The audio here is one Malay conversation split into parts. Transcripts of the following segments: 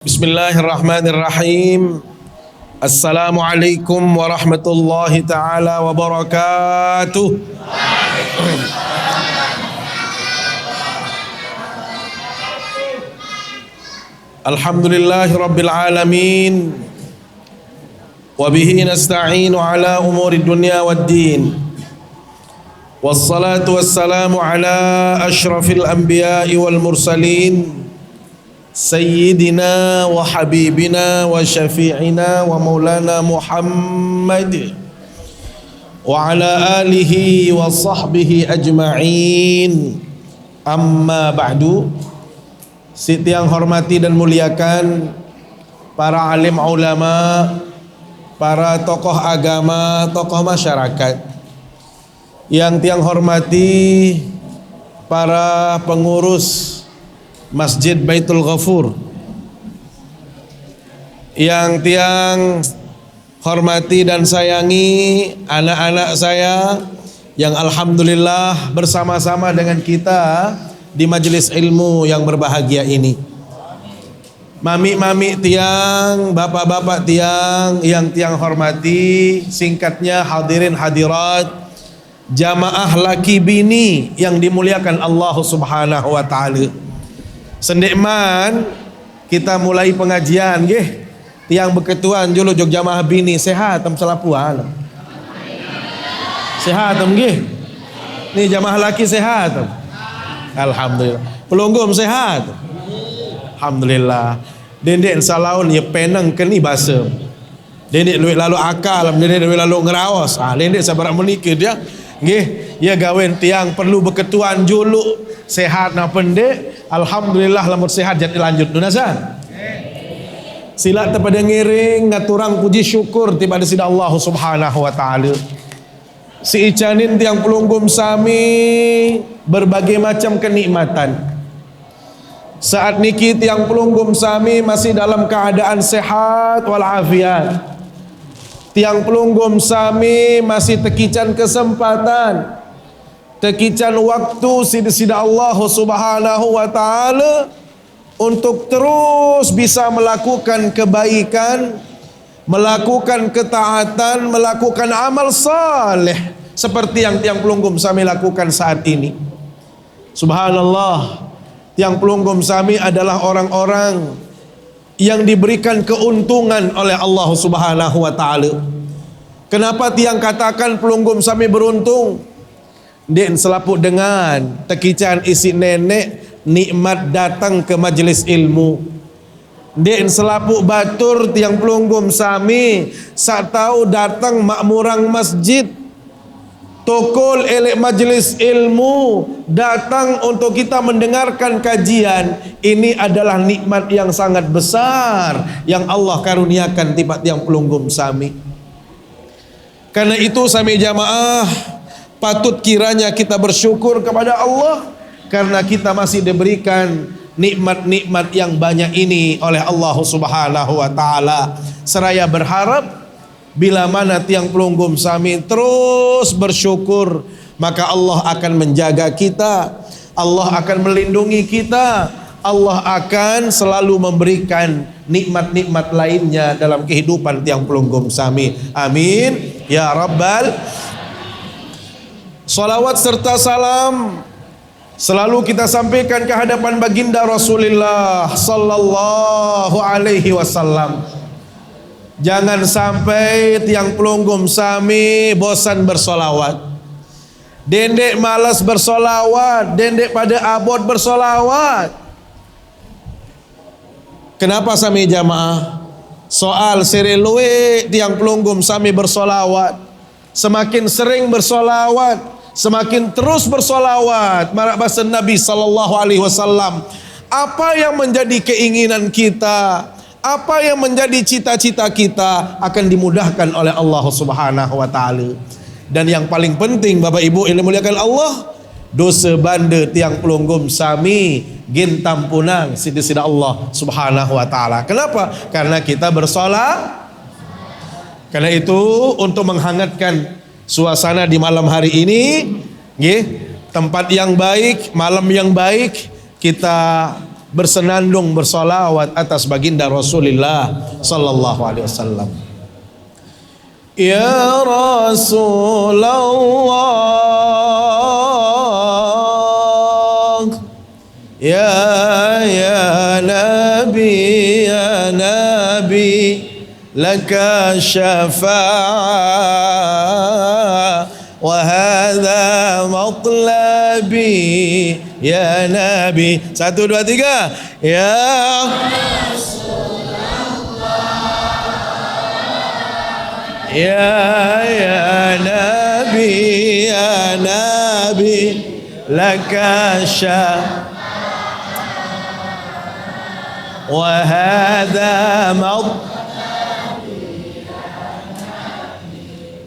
Bismillahirrahmanirrahim. Assalamualaikum warahmatullahi taala wabarakatuh. Alhamdulillahi rabbil alamin. Wa bihi nasta'inu ala umuri dunya waddin. Wassalatu wassalamu ala ashrafil anbiya'i wal mursalin. Sayyidina wa habibina wa syafi'ina wa maulana Muhammad wa ala alihi wa sahbihi ajma'in. Amma ba'du. Siti yang hormati dan muliakan para alim ulama, para tokoh agama, tokoh masyarakat. Yang tiang hormati para pengurus Masjid Baitul Ghafur, yang tiang hormati dan sayangi anak-anak saya yang alhamdulillah bersama-sama dengan kita di majelis ilmu yang berbahagia ini. Mami-mami tiang, bapak-bapak tiang yang tiang hormati, singkatnya hadirin hadirat, jamaah laki bini yang dimuliakan Allah Subhanahu wa taala. Sendikman kita mulai pengajian nggih. Tiang berketuan julu jog jamaah bini sehat tem selapuan. Sehat tem nggih. Ni jamaah laki sehat tem. Alhamdulillah. Pelunggum sehat. Alhamdulillah. Dendek salaun ye penang keni basem. Dendek luit lalu akal, dendek luit lalu ngeraos. Dendek sabar menikah dia. Nggih, ya gawen tiang perlu berketuan julu sehat na pendek. Alhamdulillah lamun sehat jadi lanjut dunazan. Sila tepada ngiring ngaturang puji syukur tiba sida Allah Subhanahu wa taala. Si icanin tiang pelunggum sami berbagai macam kenikmatan. Saat niki tiang pelunggum sami masih dalam keadaan sehat walafiat. Tiang pelunggum sami masih tekican kesempatan, tekican waktu sida Allah Subhanahu wa taala untuk terus bisa melakukan kebaikan, melakukan ketaatan, melakukan amal saleh seperti yang tiang pelunggum sami lakukan saat ini. Subhanallah, tiang pelunggum sami adalah orang-orang yang diberikan keuntungan oleh Allah Subhanahu wa taala. Kenapa tiang katakan pelunggum sami beruntung? Dia selaput dengan tekican isi nenek nikmat datang ke majelis ilmu. Dia selaput batur tiang pelunggum sami saat tahu datang makmurang masjid, tokol elek majelis ilmu, datang untuk kita mendengarkan kajian. Ini adalah nikmat yang sangat besar yang Allah karuniakan tiba tiang pelunggum sami. Karena itu sami jamaah patut kiranya kita bersyukur kepada Allah karena kita masih diberikan nikmat-nikmat yang banyak ini oleh Allah Subhanahu wa taala. Seraya berharap bila mana tiang pelunggum sami terus bersyukur, maka Allah akan menjaga kita, Allah akan melindungi kita, Allah akan selalu memberikan nikmat-nikmat lainnya dalam kehidupan tiang pelunggum sami. Amin ya rabbal. Salawat serta salam selalu kita sampaikan ke hadapan baginda Rasulullah sallallahu alaihi wasallam. Jangan sampai tiang pelunggum sami bosan bersolawat, dendek malas bersolawat, dendek pada abot bersolawat. Kenapa sami jamaah? Soal serelue tiang pelunggum sami bersolawat. Semakin sering bersolawat, semakin terus bersolawat. Marak bahasa Nabi sallallahu alaihi wasallam. Apa yang menjadi keinginan kita, apa yang menjadi cita-cita kita akan dimudahkan oleh Allah Subhanahu wa taala. Dan yang paling penting Bapak Ibu yang dimuliakan Allah, dosa banda tiang pelunggum sami gin tampunang sida-sida Allah Subhanahu wa taala. Kenapa? Karena kita bersolat. Karena itu untuk menghangatkan suasana di malam hari ini, tempat yang baik, malam yang baik, kita bersenandung bersolawat atas baginda Rasulullah sallallahu alaihi wasallam. Ya Rasulullah, ya Nabi, laka syafa'a wa hadha matlabi ya Nabi. 1, 2, 3. Ya Ya Nabi, laka syafa'a wa hadha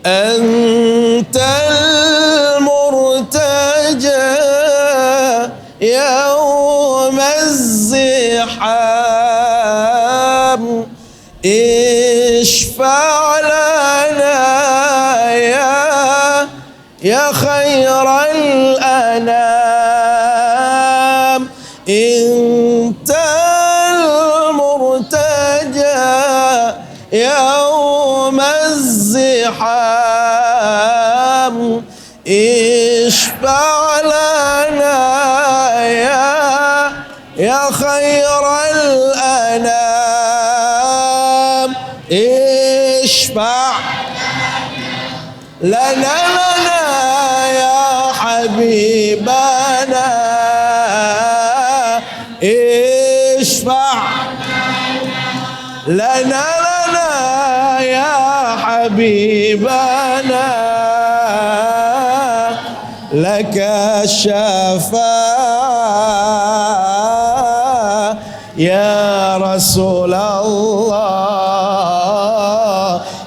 antal murtaja yawm az-ziham ishfa' lana ya khairal anam intal murtaja yawm az-ziham ishfa' lana ya khairal anam ishfa' lana ya habibana ishfa' lana ya habibana laka syafa'a ya Rasulullah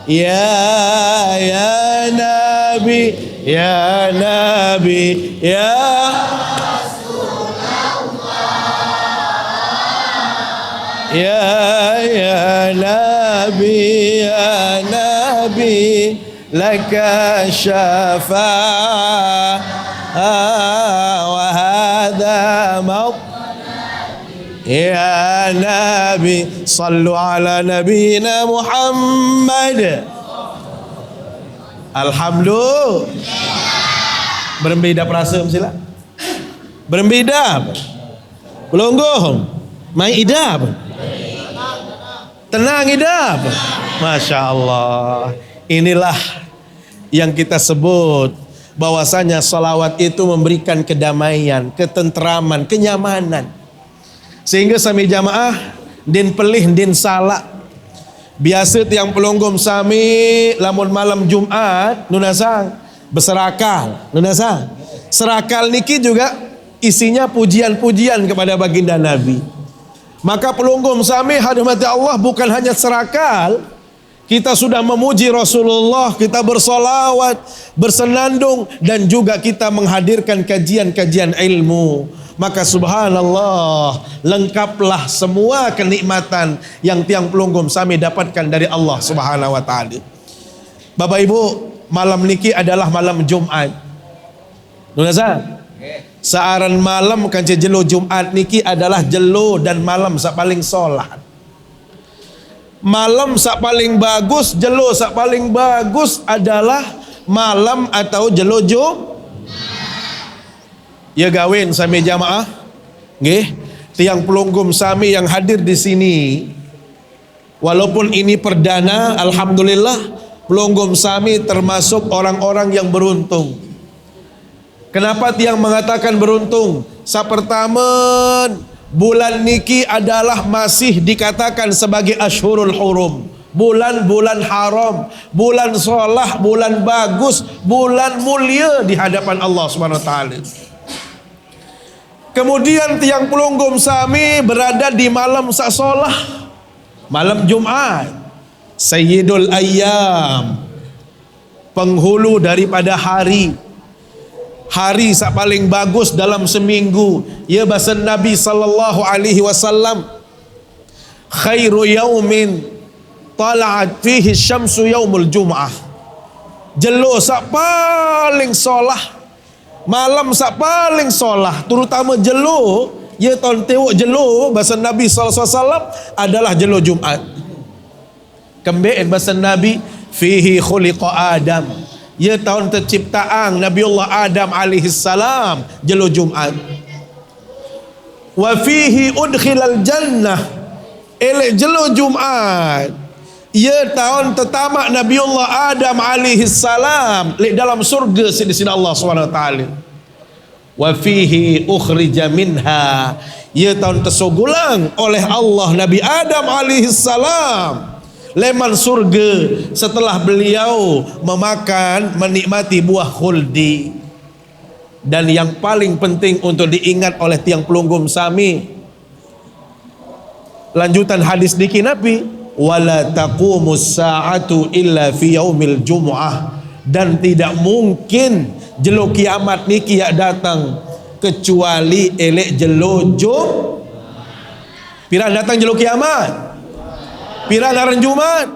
ya Nabi ya ya Nabi laka syafa'a wa hadha ya Nabi. Sallu ala nabiyina Muhammad. Alhamdulillah. Berbeda perasa sila. Berbeda. Pelonggoh. Mai idap. Tenang idap. Masya Allah. Inilah yang kita sebut bahwasanya salawat itu memberikan kedamaian, ketentraman, kenyamanan. Sehingga sami jamaah din pelih din salak. Biasa tiang pelonggom sami lamun malam Jumat nunasang berserakal. Nunasang serakal niki juga isinya pujian-pujian kepada baginda Nabi. Maka pelonggom sami hadimati Allah bukan hanya serakal, kita sudah memuji Rasulullah, kita bersolawat, bersenandung, dan juga kita menghadirkan kajian-kajian ilmu. Maka subhanallah, lengkaplah semua kenikmatan yang tiang pelonggom sami dapatkan dari Allah subhanahu wa ta'ala. Bapak Ibu, malam niki adalah malam Jumat. Nunasa? Saaran malam kanca jelo Jumat niki adalah jelo dan malam sak paling solat. Malam sak paling bagus, jelo sak paling bagus adalah malam atau jelo Jumat. Ya gawin sami jamaah, nggih, tiang pelonggom sami yang hadir di sini. Walaupun ini perdana, alhamdulillah, pelonggom sami termasuk orang-orang yang beruntung. Kenapa tiang mengatakan beruntung? Pertama, bulan niki adalah masih dikatakan sebagai Ashhurul Hurum, bulan-bulan haram, bulan solah, bulan bagus, bulan mulia di hadapan Allah Subhanahu wa taala. Kemudian tiang pelonggom sami berada di malam saksolah, malam Jumat, Sayyidul Ayyam, penghulu daripada hari sak paling bagus dalam seminggu. Ya bahasa Nabi sallallahu alaihi wasallam, khairu yaumin tala'at fihi syamsu yaumul jum'ah. Jelo sak paling solah, malam sak paling solah, terutama jelo Ya tahun tewok jelo bahasa Nabi SAW adalah jelo Jumat. Kembali bahasa Nabi fihi khuliqa Adam. Ya tahun terciptaan Nabiullah Adam alaihi salam jelo Jumat. Wa fihi udkhilal jannah. Elek jelo Jumat. Ya tahun tertamak Nabiullah Adam alaihi salam lek dalam surga di sini Allah SWT. Wa fihi ukhrija minha. Ya tahun tersogulang oleh Allah Nabi Adam alaihi salam leman surga setelah beliau menikmati buah khuldi. Dan yang paling penting untuk diingat oleh tiang pelunggum sami, lanjutan hadis diki Nabi, wala taqumus sa'atu illa fi yaumil jumu'ah, dan tidak mungkin jelo kiamat niki yak datang kecuali elek jelo Pira datang jelo kiamat? Pira ngaran Jumat?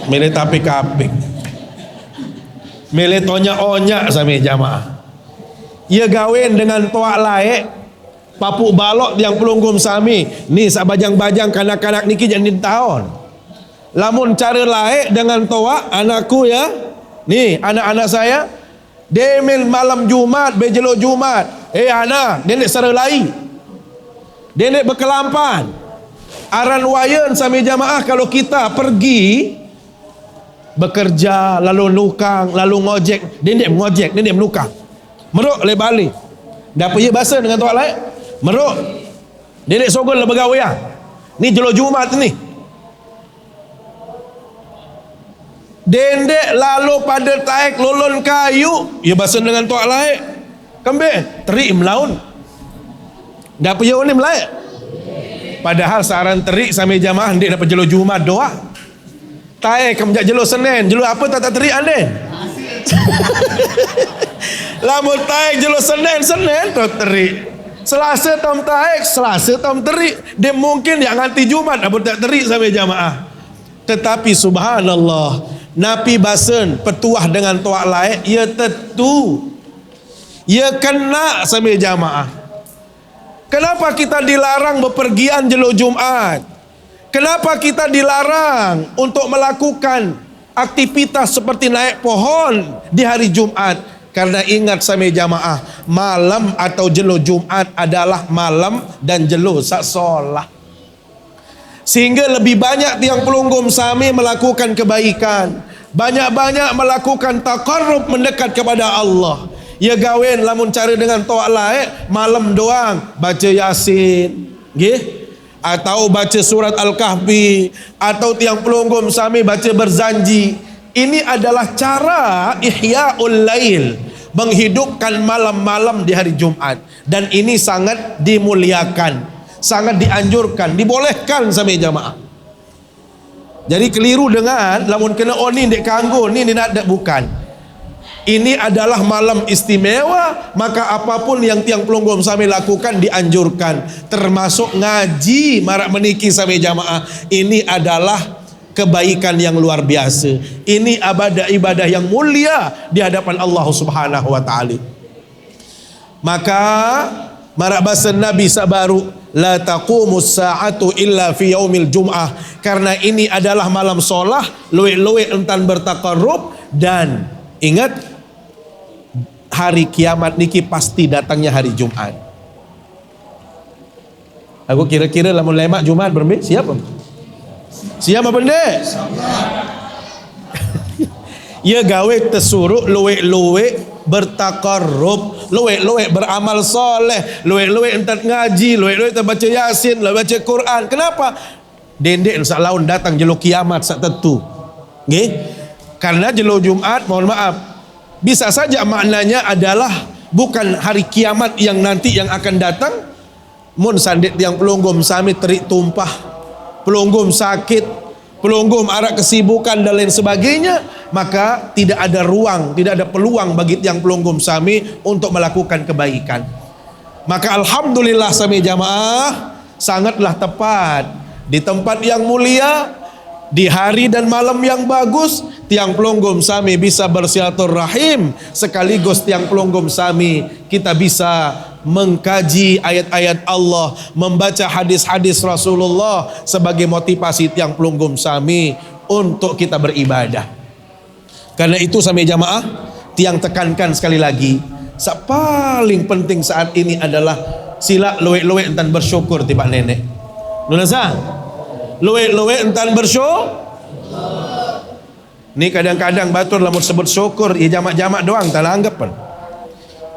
Mele tapi kapik. Mele tonya-onya sami jamaah. Ia gawin dengan toak laek papuk balok yang pelunggum sami. Ni sak bajang-bajang kanak-kanak niki jadi tahun. Lamun cara laek dengan toak anakku ya. Ni anak-anak saya demil malam Jumat bejelo Jumat. Anak, nenek sara lai. Nenek berkelampan. Aran wayan sami jamaah kalau kita pergi bekerja lalu nukang lalu ngojek, nenek ngojek, nenek menukang. Meruk le balik. Dapat ye bahasa dengan tuak lain. Meruk. Nenek sogol le bergawian. Ni jelo Jumat ni. Dendek lalu pada taik lolon kayu, ia bahasa dengan tuak lain. Kembali terik melaun. Dapat ye ni melaik. Padahal saran terik sami jamaah ndek dapat jelo Jumat doa. Taik kemjak jelo Senin, jelo apa tak terik ande? Lamun taik jelo Senin tak terik. Selasa tom taik, Selasa tom terik. Dia mungkin yang nganti Jumat apa tak terik sampai jamaah. Tetapi subhanallah, Nabi basen petuah dengan tuak lain, ia tentu ia kena sampai jamaah. Kenapa kita dilarang bepergian jelo Jumat? Kenapa kita dilarang untuk melakukan aktivitas seperti naik pohon di hari Jumat? Karena ingat sami jamaah, malam atau jelo Jumat adalah malam dan jelo sak solah. Sehingga lebih banyak tiang pelunggum sami melakukan kebaikan, banyak-banyak melakukan taqarrub mendekat kepada Allah. Ya gawin lamun cara dengan toak lain malam doang baca Yasin, nggih? Atau baca surat Al-Kahfi, atau tiang pelunggum sami baca berzanji. Ini adalah cara ihya'ul lail, menghidupkan malam-malam di hari Jumat. Dan ini sangat dimuliakan, sangat dianjurkan, dibolehkan sami jamaah. Jadi keliru dengan lamun kena oni dek kanggo ni nak dak bukan. Ini adalah malam istimewa, maka apapun yang tiang pelunggum sami lakukan dianjurkan, termasuk ngaji marak meniki sami jamaah. Ini adalah kebaikan yang luar biasa. Ini ibadah yang mulia di hadapan Allah Subhanahu wa taala. Maka marak bahasa Nabi sabaru, la taqumus sa'atu illa fi yaumil jum'ah, karena ini adalah malam solah, luwe-luwe entan bertaqarrub. Dan ingat, hari kiamat niki pasti datangnya hari Jumat. Aku kira-kira lamun lemak Jumat berbe siap apa? Siap apa ndek? Ya gawe tersuruh luwe-luwe bertaqarrub, luwe-luwe beramal soleh, luwe-luwe entat ngaji, luwe-luwe baca Yasin, luwe baca Quran. Kenapa? Dendek sak laun datang jelo kiamat sak tentu. Nggih? Karena jelo Jumat, mohon maaf, bisa saja maknanya adalah bukan hari kiamat yang nanti yang akan datang. Mun sandet yang pelunggum sami terik tumpah, pelunggum sakit, pelunggum arak kesibukan dan lain sebagainya, maka tidak ada ruang, tidak ada peluang bagi tiang pelunggum sami untuk melakukan kebaikan. Maka alhamdulillah sami jamaah, sangatlah tepat di tempat yang mulia, di hari dan malam yang bagus, tiang pelunggum sami bisa bersilaturahim, sekaligus tiang pelunggum sami kita bisa mengkaji ayat-ayat Allah, membaca hadis-hadis Rasulullah sebagai motivasi tiang pelunggum sami untuk kita beribadah. Karena itu sami jamaah, tiang tekankan sekali lagi, paling penting saat ini adalah sila luwe-luwe entan bersyukur tiba nenek. Nunasa, luwe-luwe entan bersyukur. Ni kadang-kadang batur lamun sebut syukur, ya jamak-jamak doang, tak anggap pun.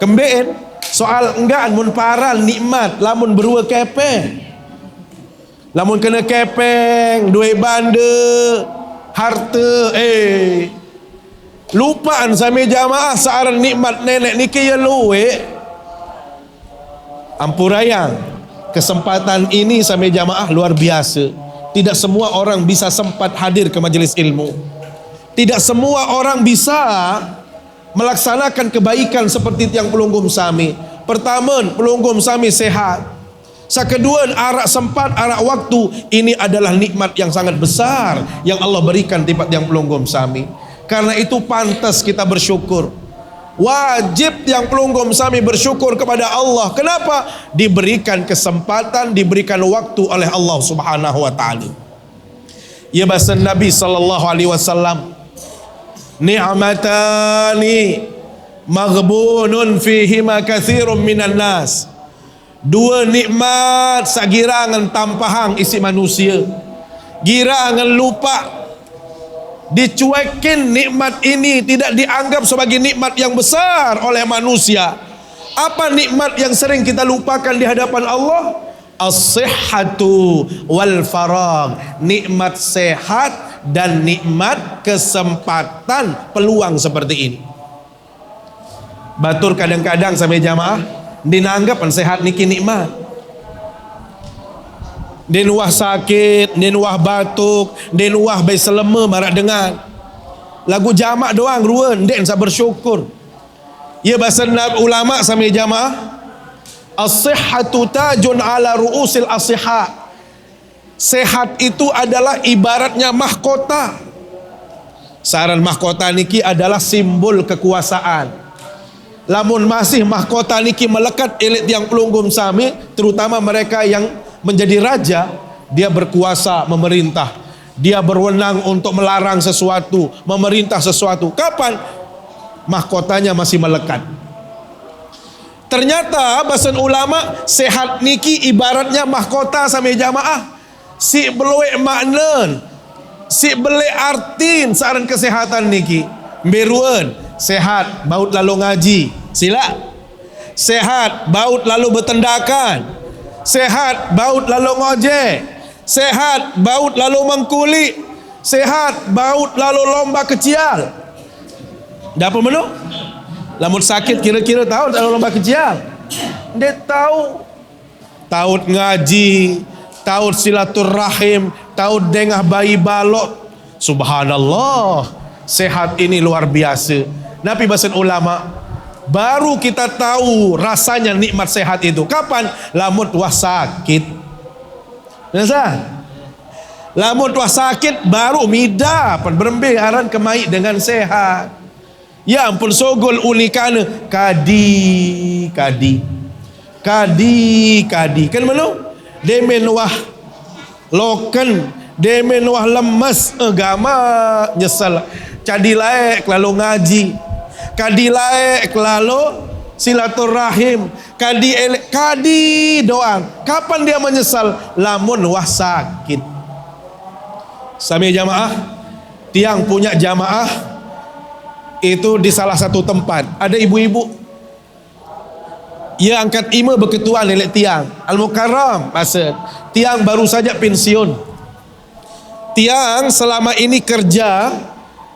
Kembeen soal enggan mun paral nikmat lamun berua kepeng, lamun kena kepeng duit banda harta lupaan sami jamaah searan nikmat nenek niki ya luwe ampurayang. Kesempatan ini sami jamaah luar biasa. Tidak semua orang bisa sempat hadir ke majelis ilmu, tidak semua orang bisa melaksanakan kebaikan seperti tiang pelunggum sami. Pertama, pelunggum sami sehat. Kedua, arak sempat, arak waktu. Ini adalah nikmat yang sangat besar yang Allah berikan tiap tiang pelunggum sami. Karena itu pantas kita bersyukur. Wajib tiang pelunggum sami bersyukur kepada Allah. Kenapa? Diberikan kesempatan, diberikan waktu oleh Allah Subhanahu wa taala. Ya bahasa Nabi sallallahu alaihi wasallam, ni'matani maghbunun fihima katsirun minan nas. Dua nikmat sagirangan tampahang isi manusia, girangan lupa, dicuekin nikmat ini, tidak dianggap sebagai nikmat yang besar oleh manusia. Apa nikmat yang sering kita lupakan di hadapan Allah? As-sihhatu wal faragh, nikmat sehat dan nikmat kesempatan peluang seperti ini. Batur kadang-kadang sampai jamaah dinanggap sehat niki nikmat. Den wah sakit, den wah batuk, den wah bai selema marak dengar. Lagu jamak doang ruan den sa bersyukur. Ya bahasa ulama sampai jamaah, as-sihhatu tajun ala ru'usil as-sihha. Sehat itu adalah ibaratnya mahkota. Saran mahkota niki adalah simbol kekuasaan. Lamun masih mahkota niki melekat elit tiang pelunggum sami, terutama mereka yang menjadi raja, dia berkuasa memerintah, dia berwenang untuk melarang sesuatu, memerintah sesuatu. Kapan? Mahkotanya masih melekat. Ternyata bahasan ulama, sehat niki ibaratnya mahkota sami jamaah. Si beluek makna, si beli artin saran kesehatan niki. Beruan sehat baut lalu ngaji, sila. Sehat baut lalu bertendakan. Sehat baut lalu ngojek. Sehat baut lalu mengkulik. Sehat baut lalu lomba kecil. Dapat menu? Lamun sakit kira-kira tahu tak lomba kecil? Dia tahu. Tahu ngaji, tahu silaturahim, tahu dengah bayi balok. Subhanallah, sehat ini luar biasa. Nabi bahasan ulama, baru kita tahu rasanya nikmat sehat itu. Kapan? Lamun wah sakit. Nasa? Lamun wah sakit baru mida berembih aran kemai dengan sehat. Ya ampun sogol unikana kadi kan mana? Demen wah loken, demen wah lemas agama nyesal. Cadi laek lalu ngaji, kadi laek lalu silaturahim, kadi doang. Kapan dia menyesal? Lamun wah sakit. Sami jamaah, tiang punya jamaah itu di salah satu tempat ada ibu-ibu, ia angkat ima berketuan lelek tiang Al-Mukarram. Maksud tiang baru saja pensiun. Tiang selama ini kerja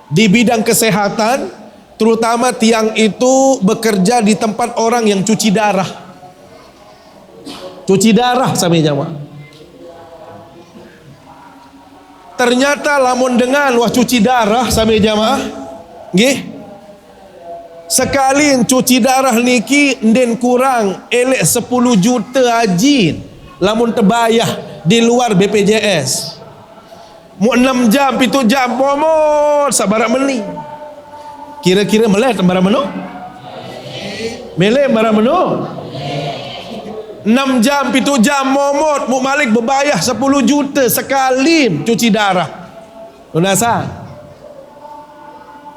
di bidang kesehatan, terutama tiang itu bekerja di tempat orang yang cuci darah sami jamaah. Ternyata lamun dengan wah cuci darah sami jamaah nggih, sekali cuci darah niki nden kurang elek 10 juta haji lamun terbayah di luar BPJS. Mu 6 jam 7 jam pomot sabarak meni. Kira-kira meleh barang menu? Meleh barang menu? 6 jam, 7 jam momot, mu malik berbayar 10 juta sekali cuci darah. Unasa.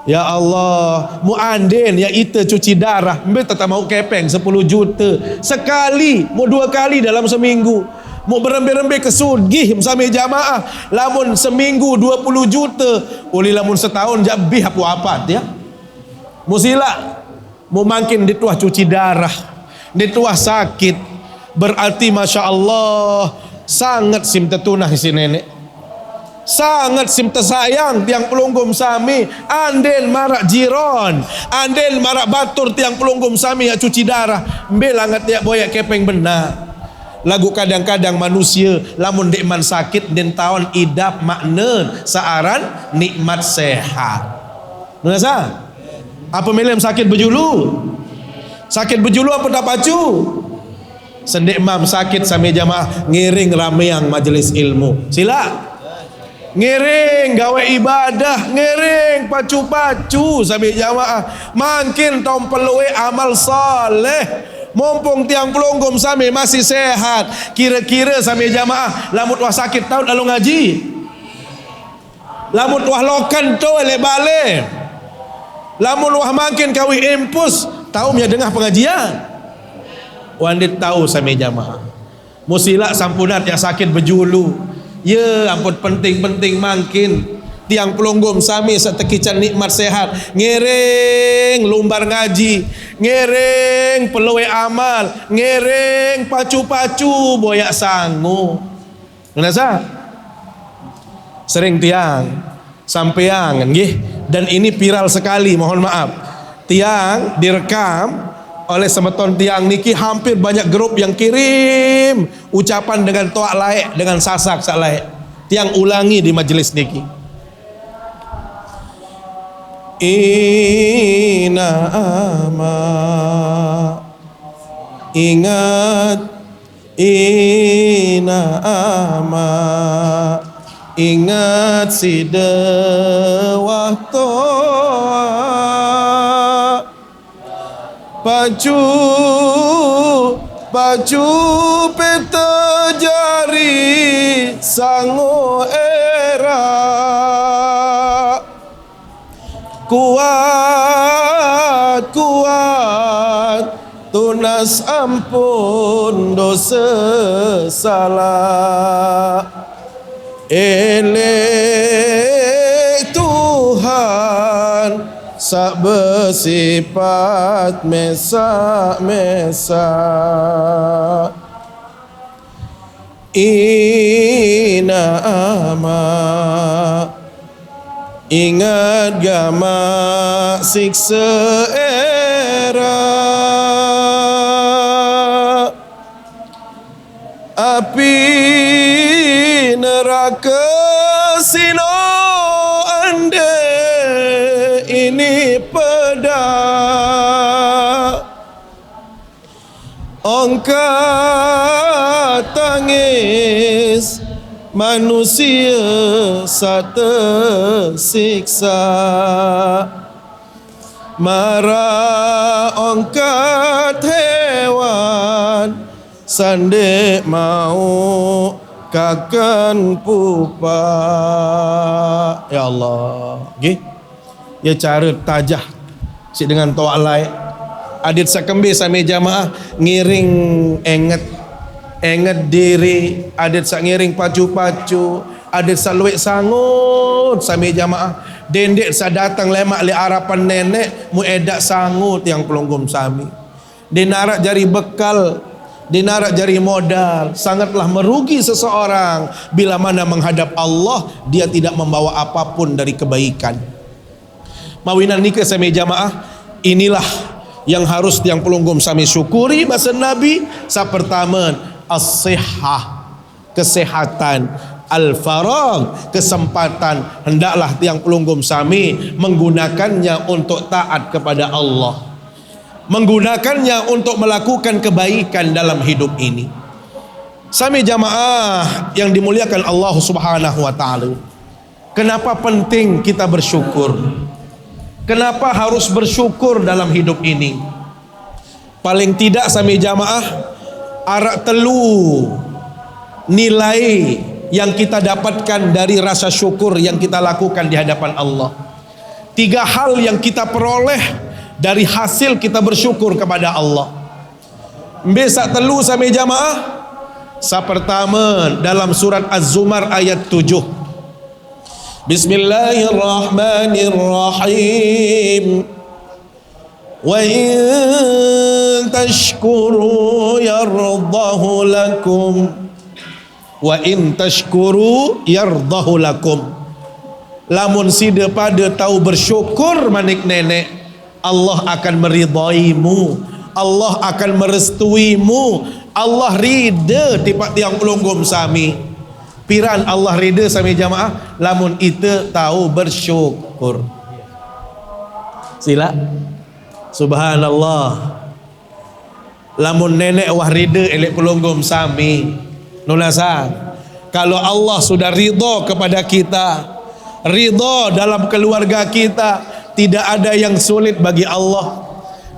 Ya Allah, mu andin ya ita cuci darah, mbe tak mau kepeng 10 juta sekali, mu 2 kali dalam seminggu. Mu berembe-rembe kesugih sami jamaah, lamun seminggu 20 juta, uli lamun setahun jabih apa ya. Mu sila, mu makin dituah cuci darah, dituah sakit, berarti masya Allah sangat sim tetunah si nenek. Sangat sim tersayang tiang pelunggum sami, anden marak jiron, anden marak batur tiang pelunggum sami yang cuci darah, belangat tiak boyak kepeng benar. Lagu kadang-kadang manusia lamun nikmat sakit den tahun idap makna searan nikmat sehat. Ngerasa? Apa melem sakit berjulu? Sakit berjulu apa tak pacu? Sendik mam sakit sami jamaah ngiring rameang majelis ilmu. Sila. Ngiring gawe ibadah, ngiring pacu-pacu sambil jamaah, makin tom pelue amal soleh. Mumpung tiang pelunggum sami masih sehat, kira-kira sambil jamaah lamut wah sakit tahun lalu ngaji, lamut wah lokan tu elek balik, lamun wah makin kawi impus tahu ya dengar pengajian, wandit tahu sambil jamaah musila sampunat yang sakit berjulu. Ya ampun penting-penting makin tiang pelunggum sami setekican nikmat sehat, ngiring lumbar ngaji, ngiring pelue amal, ngiring pacu-pacu boyak sangu. Ngerasa? Sering tiang sampeang nggih, dan ini viral sekali, mohon maaf. Tiang direkam oleh semeton tiang niki, hampir banyak grup yang kirim ucapan dengan toak laik, dengan sasak sak laik. Tiang ulangi di majelis niki. Ina ama ingat, ina ama ingat si dewahto pacu peta jari sango era kuat tunas ampun dosa salah elek Tuhan sak bersifat mesa ina ama ingat gama siksa era api neraka sino ande ini pedang angkat tangis manusia tersiksa marah angkat hewan sandek mau kakan pupa. Ya Allah nggih, ya cara tajah si dengan toak lain adit sakembe sami jamaah ngiring enget diri, adit sak ngiring pacu-pacu, adit sak luwek sangut sami jamaah, dendek sa datang lemak li harapan nenek mu edak sangut yang pelunggum sami, dinarak jari bekal, dinarak jari modal. Sangatlah merugi seseorang bila mana menghadap Allah dia tidak membawa apapun dari kebaikan. Mawinan nikah sami jamaah, inilah yang harus tiang pelunggum sami syukuri bahasa Nabi. Sa pertama as-sihah, kesehatan, al-farag, kesempatan. Hendaklah tiang pelunggum sami menggunakannya untuk taat kepada Allah, menggunakannya untuk melakukan kebaikan dalam hidup ini. Sami jamaah yang dimuliakan Allah Subhanahu wa taala, kenapa penting kita bersyukur? Kenapa harus bersyukur dalam hidup ini? Paling tidak sami jamaah arak telu nilai yang kita dapatkan dari rasa syukur yang kita lakukan di hadapan Allah. 3 hal yang kita peroleh dari hasil kita bersyukur kepada Allah. Besak telu sampai jamaah. Sa pertama dalam surat Az-Zumar ayat 7. Bismillahirrahmanirrahim. Wa in tashkuru yardahu lakum. Wa in tashkuru yardahu lakum. Lamun sida pada tahu bersyukur manik nenek, Allah akan meridaimu, Allah akan merestuimu, Allah rida tiap tiang pelunggum sami. Piran Allah rida sami jamaah lamun ita tahu bersyukur. Sila. Subhanallah. Lamun nenek wah rida elek pelunggum sami. Nunasa. Kalau Allah sudah ridha kepada kita, ridha dalam keluarga kita, tidak ada yang sulit bagi Allah,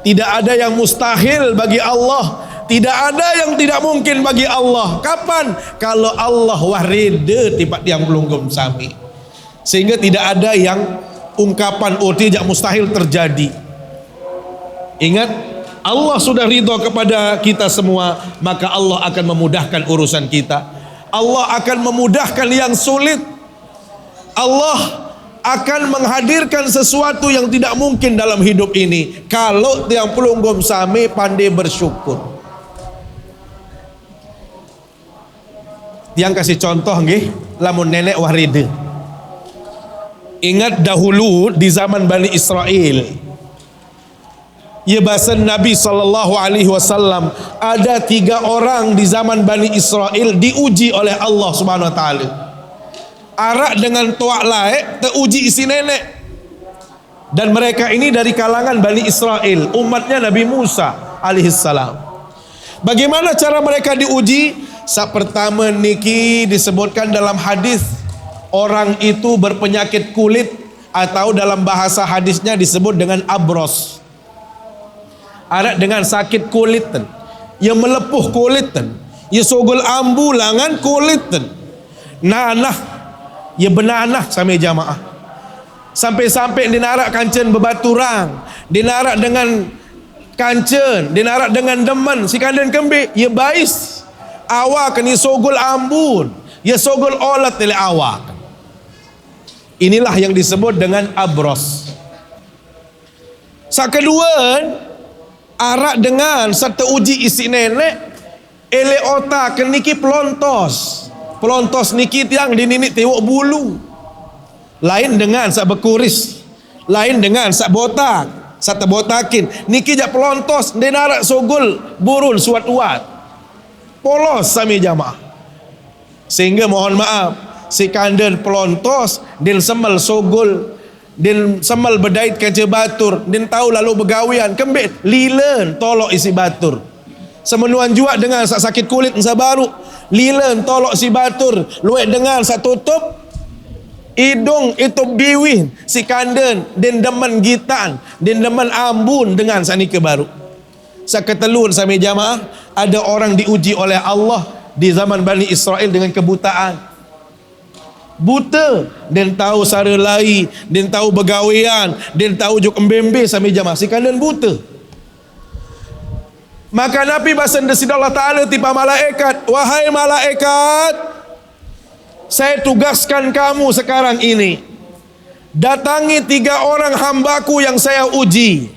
tidak ada yang mustahil bagi Allah, tidak ada yang tidak mungkin bagi Allah. Kapan? Kalau Allah warida tiap tiang pelunggum sami. Sehingga tidak ada yang ungkapan oh tidak mustahil terjadi. Ingat, Allah sudah ridha kepada kita semua, maka Allah akan memudahkan urusan kita. Allah akan memudahkan yang sulit. Allah akan menghadirkan sesuatu yang tidak mungkin dalam hidup ini kalau tiang pelunggum sami pandai bersyukur. Yang kasih contoh nggih, lamun nenek warida. Ingat dahulu di zaman Bani Israel, ya bahasa Nabi SAW, ada 3 orang di zaman Bani Israel diuji oleh Allah Subhanahu Wa Taala. Arak dengan tuak laek teruji isi nenek. Dan mereka ini dari kalangan Bani Israel, umatnya Nabi Musa alaihissalam. Bagaimana cara mereka diuji? Pertama niki disebutkan dalam hadis, orang itu berpenyakit kulit atau dalam bahasa hadisnya disebut dengan abros. Arak dengan sakit kulit, yang melepuh kulit, ya sogol ambu langan kulit, nanah, ya benanah sampai jamaah. Sampai-sampai dinarak kancen berbaturang, dinarak dengan kancen, dinarak dengan demen, si kandang kembik, ya bais. Awak ni sogol ambun, ya sogol olat oleh awak. Inilah yang disebut dengan abros. Kedua, arak dengan serta uji isi nenek, ele otak niki pelontos. Pelontos niki tiang dininik tewok bulu. Lain dengan sak bekuris, lain dengan sak botak, sak terbotakin. Niki jak pelontos, dinarak sogol burun suat-uat. Polos sami jamaah. Sehingga mohon maaf, si kandel pelontos din semal sogol, din semal bedait kaca batur, din tahu lalu begawian kembik lilen tolok isi batur. Semenuan juga dengan sakit kulit sabaru, lilen tolok si batur, luek dengan sak tutup hidung itu biwin si kandel din demen gitan, din demen ambun dengan sanika baru. Saketelun sami jamaah, ada orang diuji oleh Allah di zaman Bani Israel dengan kebutaan. Buta, dan tahu sara lai, dan tahu begawian, dan tahu juk embembe sami jamaah. Si kalian buta. Maka Nabi bahasa Allah Ta'ala tipa malaikat, wahai malaikat, saya tugaskan kamu sekarang ini, datangi 3 orang hambaku yang saya uji.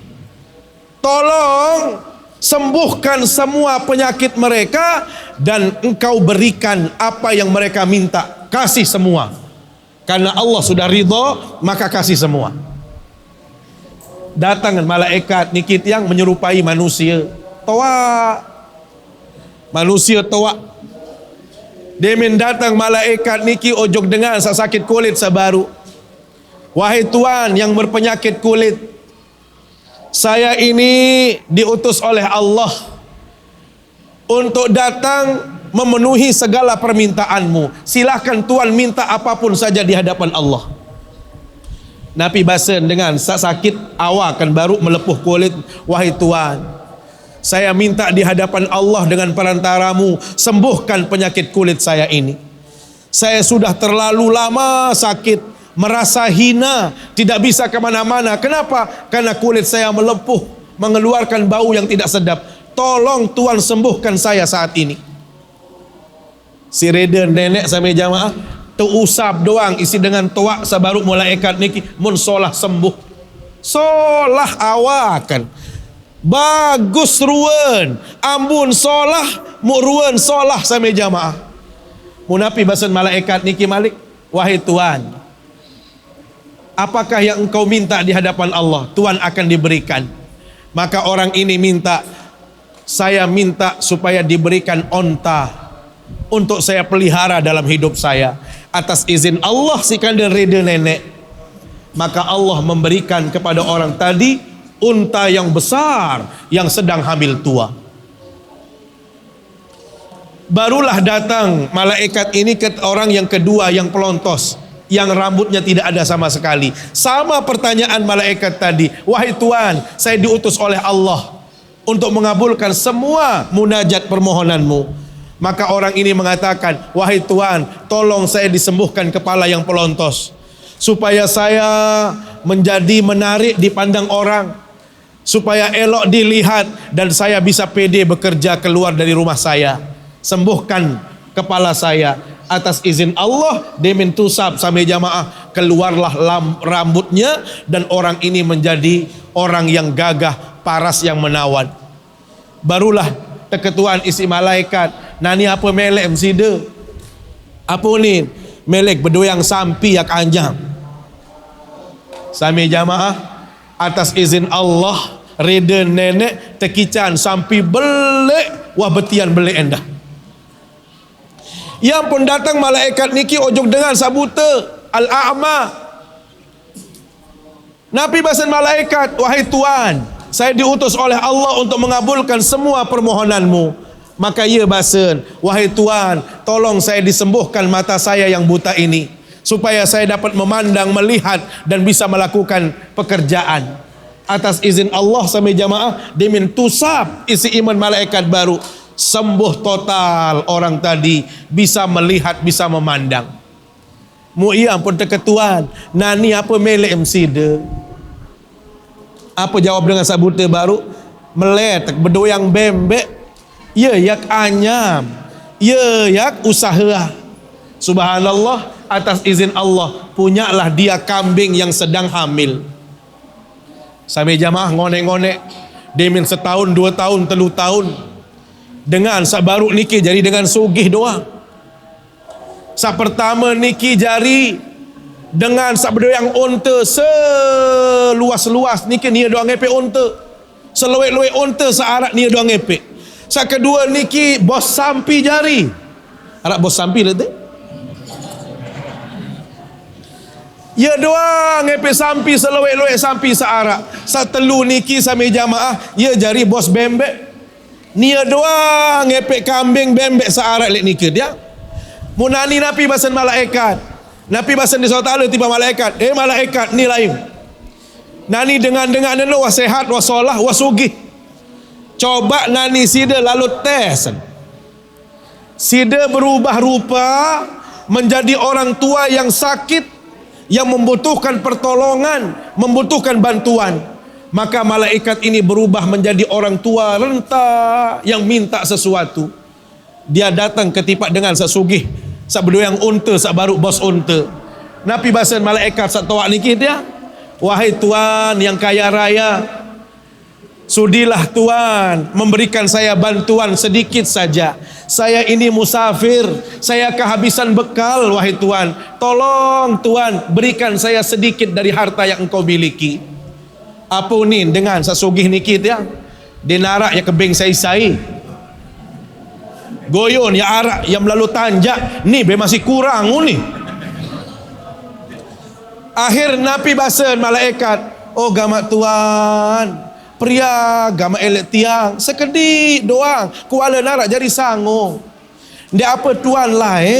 Tolong sembuhkan semua penyakit mereka dan engkau berikan apa yang mereka minta. Kasih semua. Karena Allah sudah ridha, maka kasih semua. Datang malaikat nikit yang menyerupai manusia. Toa. Manusia toa. Demen datang malaikat niki ojok dengan sakit kulit sabaru. Wahai Tuhan yang berpenyakit kulit, saya ini diutus oleh Allah untuk datang memenuhi segala permintaanmu. Silakan Tuhan minta apapun saja di hadapan Allah. Nabi basen dengan sakit awak kan baru melepuh kulit. Wahai Tuhan, Saya minta di hadapan Allah dengan perantaramu, sembuhkan penyakit kulit saya ini. Saya sudah terlalu lama sakit, merasa hina, tidak bisa kemana-mana. Kenapa? Karena kulit saya melepuh, mengeluarkan bau yang tidak sedap. Tolong Tuhan sembuhkan saya saat ini. Si reda nenek sampai jamaah, terusap doang isi dengan toak sabaru malaikat niki mun solah sembuh. Solah awakan. Bagus ruan, ambun solah, mu ruan solah sampai jamaah. Munapi basan malaikat niki malik, wahai Tuhan, apakah yang engkau minta di hadapan Allah? Tuhan akan diberikan. Maka orang ini minta, saya minta supaya diberikan onta untuk saya pelihara dalam hidup saya. Atas izin Allah si kandil reda nenek, maka Allah memberikan kepada orang tadi unta yang besar yang sedang hamil tua. Barulah datang malaikat ini ke orang yang kedua yang pelontos, yang rambutnya tidak ada sama sekali. Sama pertanyaan malaikat tadi, wahai Tuhan, saya diutus oleh Allah untuk mengabulkan semua munajat permohonanmu. Maka orang ini mengatakan, wahai Tuhan, tolong saya disembuhkan kepala yang pelontos, supaya saya menjadi menarik dipandang orang, supaya elok dilihat dan saya bisa pede bekerja keluar dari rumah saya. Sembuhkan kepala saya. Atas izin Allah, demin tusab sampai jamaah, keluarlah rambutnya dan orang ini menjadi orang yang gagah, paras yang menawan. Barulah keketuaan isi malaikat, nani apa melek msida? Apa ni? Melek berdoyang sampi yak anjang. Sampai jamaah, atas izin Allah, reda nenek tekican sampai belek, wah betian belek endah. Yang pun datang malaikat niki ojok dengan sabuta al-a'ma. Nabi bahasan malaikat, wahai Tuhan, saya diutus oleh Allah untuk mengabulkan semua permohonanmu. Maka ia bahasan, wahai Tuhan, tolong saya disembuhkan mata saya yang buta ini, supaya saya dapat memandang, melihat dan bisa melakukan pekerjaan. Atas izin Allah sampai jamaah, demin tusab isi iman malaikat baru. Sembuh total orang tadi, bisa melihat, bisa memandang. Mu'iyam pun terketuan, nani apa melek msida? Apa jawab dengan sabuta baru? Meletak berdoyang bembek, ya yak anyam, ya yak usaha. Subhanallah, atas izin Allah, punyalah dia kambing yang sedang hamil. Sampai jamaah ngonek-ngonek, demin setahun, 2 tahun, 3 tahun. Dengan sak baru niki jari dengan sugih doang. Sak pertama niki jari dengan sak berdoyang unta seluas-luas niki nia doang ngepek unta. Seluek-luek unta searak nia doang ngepek. Sak kedua niki bos sampi jari. Arak bos sampi lah tu. Ya doang ngepek sampi seluek-luek sampi searak. Sak telu niki sampai jamaah ya jari bos bembek. Nia doang ngepek kambing bembek searak lek nikah dia. Munani napi bahasan malaikat. Napi bahasan di Allah Ta'ala tiba malaikat. Malaikat ni lain. Nani dengan nano wah sehat, wah solah, wah sugih. Coba nani sida lalu tes. Sida berubah rupa menjadi orang tua yang sakit, yang membutuhkan pertolongan, membutuhkan bantuan. Maka malaikat ini berubah menjadi orang tua renta yang minta sesuatu. Dia datang ketipak dengan sesugih, sak berdoyang unta, sak baru bos unta. Nabi bahasan malaikat sak toak niki dia, wahai Tuhan yang kaya raya, sudilah Tuhan memberikan saya bantuan sedikit saja. Saya ini musafir, saya kehabisan bekal, wahai Tuhan. Tolong Tuhan berikan saya sedikit dari harta yang Engkau miliki. Apa ni dengan sasugih niki dia? Dinarak ya kebeng sai-sai. Goyon ya arak yang melalu tanjak, ni be masih kurang ni. Akhir Nabi bahasan malaikat, oh gamak Tuhan, pria gamak elek tiang, sekedik doang, kuala narak jadi sangu. Ndak apa Tuhan lae,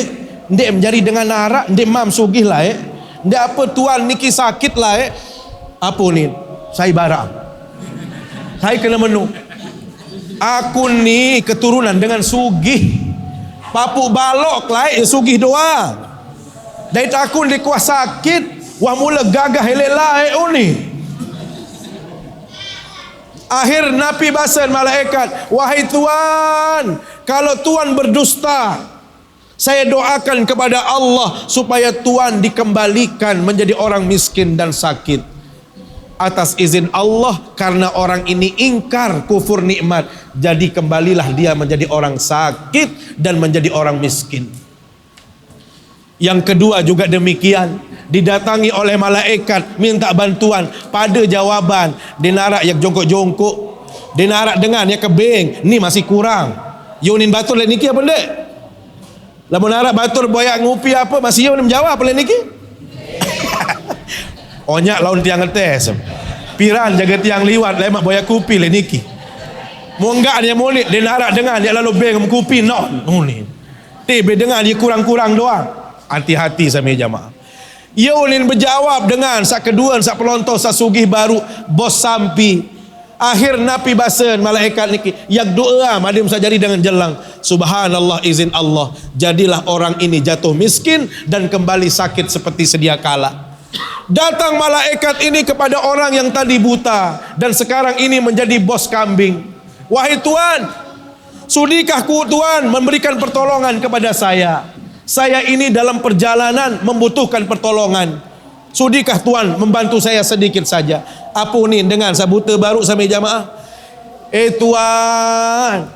ndak menjadi dengan narak, ndak mam sugih lae, ndak apa Tuhan niki sakit lae. Apa ni? Saya barang, saya kena menu. Aku ni keturunan dengan sugih. Papuk balok lain sugih doang. Dari takun di kuah sakit, wah mula gagah elek lain ni. Akhir Nabi basan malaikat, wahai Tuan, kalau Tuan berdusta, saya doakan kepada Allah supaya Tuan dikembalikan menjadi orang miskin dan sakit. Atas izin Allah, karena orang ini ingkar kufur nikmat, jadi kembalilah dia menjadi orang sakit dan menjadi orang miskin. Yang kedua juga demikian, didatangi oleh malaikat minta bantuan, pada jawaban dia narak yang jongkok-jongkok, dia narak dengan yang kebing, ni masih kurang. Yunin batur le niki apa ndek? Lamun narak batur boyak ngupi apa masih yun menjawab le niki? Onyak laun tiang ngetes. Piran jaga tiang liwat lemak boyak kupi le niki. Munggak dia mulit dia narak dengan dia lalu beng kupi non. Ni. Tiba dengan dia kurang-kurang doang. Hati-hati sama jamaah. Yunin berjawab dengan sak kedua, sak pelontos, sak sugih baru, bos sampi. Akhir Nabi basan malaikat niki, yak doa madim sajari dengan jelang. Subhanallah, izin Allah, jadilah orang ini jatuh miskin dan kembali sakit seperti sedia kala. Datang malaikat ini kepada orang yang tadi buta dan sekarang ini menjadi bos kambing. Wahai Tuan, sudikah Tuan memberikan pertolongan kepada saya? Saya ini dalam perjalanan membutuhkan pertolongan. Sudikah Tuan membantu saya sedikit saja? Apa ni dengan sabuta baru sampai jamaah? Tuan,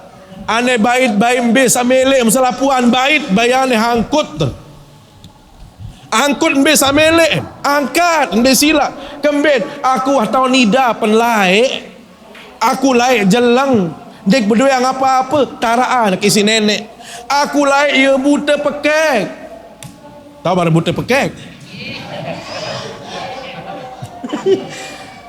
ane bait baimbe samele mselapuan bait bayane hangkut tu. Angkut mbe samele, angkat mbe sila. Kembet aku tahu nida pen laik. Aku laik jelang dek berdua yang apa-apa taraan kisi nenek. Aku laik ia buta pekek. Tahu mana buta pekek?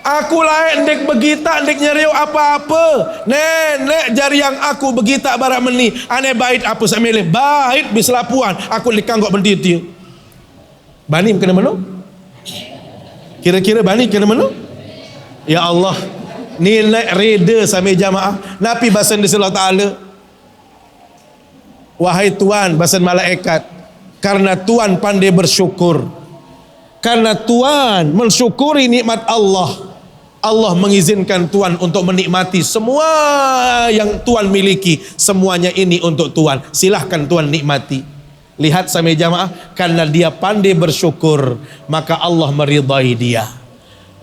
Aku laik dek begita dek nyeriu apa-apa. Nenek jari yang aku begita barak meni. Ane bait apa samele bait biselapuan. Aku dikanggok benditi. Bani kena mana? Kira-kira bani kena mana? Ya Allah, nilai reda sampai jamaah. Nabi basan di Allah Ta'ala, wahai Tuan, basan malaikat, karena Tuan pandai bersyukur, karena Tuan mensyukuri nikmat Allah, Allah mengizinkan Tuan untuk menikmati semua yang Tuan miliki. Semuanya ini untuk Tuan, silahkan Tuan nikmati. Lihat sampai jamaah, karena dia pandai bersyukur, maka Allah meridai dia.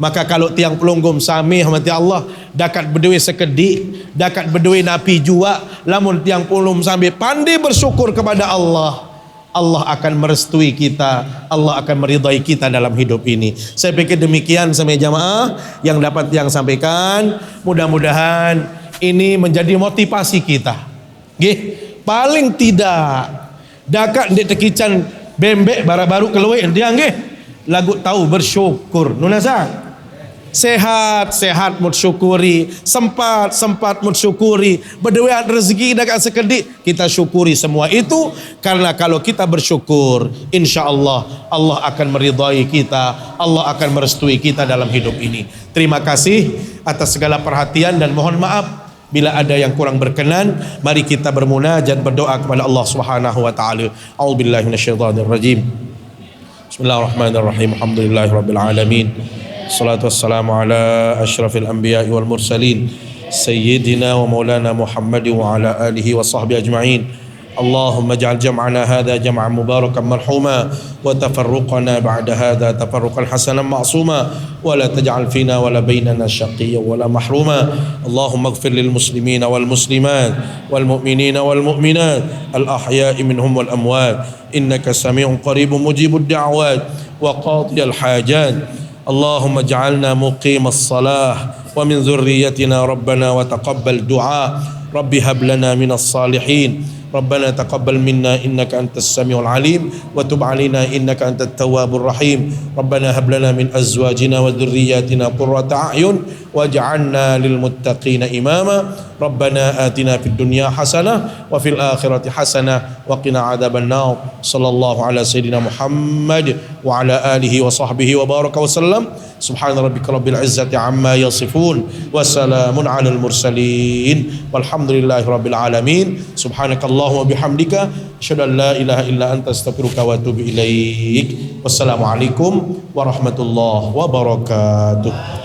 Maka kalau tiang pelunggum sami rahmati Allah, dakat berdua sekedik, dakat berdua napi jua, lamun tiang pelunggum sami pandai bersyukur kepada Allah, Allah akan merestui kita, Allah akan meridai kita dalam hidup ini. Saya pikir demikian sampai jamaah yang dapat tiang sampaikan. Mudah-mudahan ini menjadi motivasi kita. Nggih, paling tidak dakat ndek tekican bembek baru keluar dia nggih lagu tahu bersyukur nunasa sehat mensyukuri, sempat mensyukuri, berdua rezeki dakat sekedik kita syukuri semua itu, karena kalau kita bersyukur insyaallah Allah akan meridai kita, Allah akan merestui kita dalam hidup ini. Terima kasih atas segala perhatian dan mohon maaf bila ada yang kurang berkenan. Mari kita bermunajat berdoa kepada Allah Subhanahu wa taala. A'udzubillahi minasyaitonir rajim. Bismillahirrahmanirrahim. Alhamdulillahirabbil alamin. Wassalatu wassalamu ala asyrafil anbiya'i wal mursalin sayyidina wa maulana Muhammad wa ala alihi wa sahbihi ajma'in. اللهم اجعل جمعنا هذا جمعا مباركا مرحوما وتفرقنا بعد هذا تفرقا حسنا معصوما ولا تجعل فينا ولا بيننا شقيا ولا محروما. اللهم اغفر للمسلمين والمسلمات والمؤمنين والمؤمنات الأحياء منهم والأموات إنك سميع قريب مجيب الدعوات وقاضي الحاجات. اللهم اجعلنا مقيم الصلاة ومن ذريتنا ربنا وتقبل دعاء. رب هب لنا من الصالحين. ربنا تقبل منا إنك أنت السميع العليم وتب علينا إنك أنت التواب الرحيم. ربنا هب لنا من أزواجنا وذرياتنا قرة أعين واجعلنا للمتقين إماما. Rabbana atina fid dunya hasanah wa fil akhirati hasanah wa qina adzabannar. Sallallahu ala sayyidina Muhammad wa ala alihi wa sahbihi wa baraka wa sallam. Subhana rabbika rabbil izzati amma yasifun wa salamun alal mursalin walhamdulillahi rabbil alamin. Subhanakallahumma bihamdika asyhadu an la ilaha illa anta astaghfiruka wa atubu ilaik. Wassalamualaikum warahmatullahi wabarakatuh.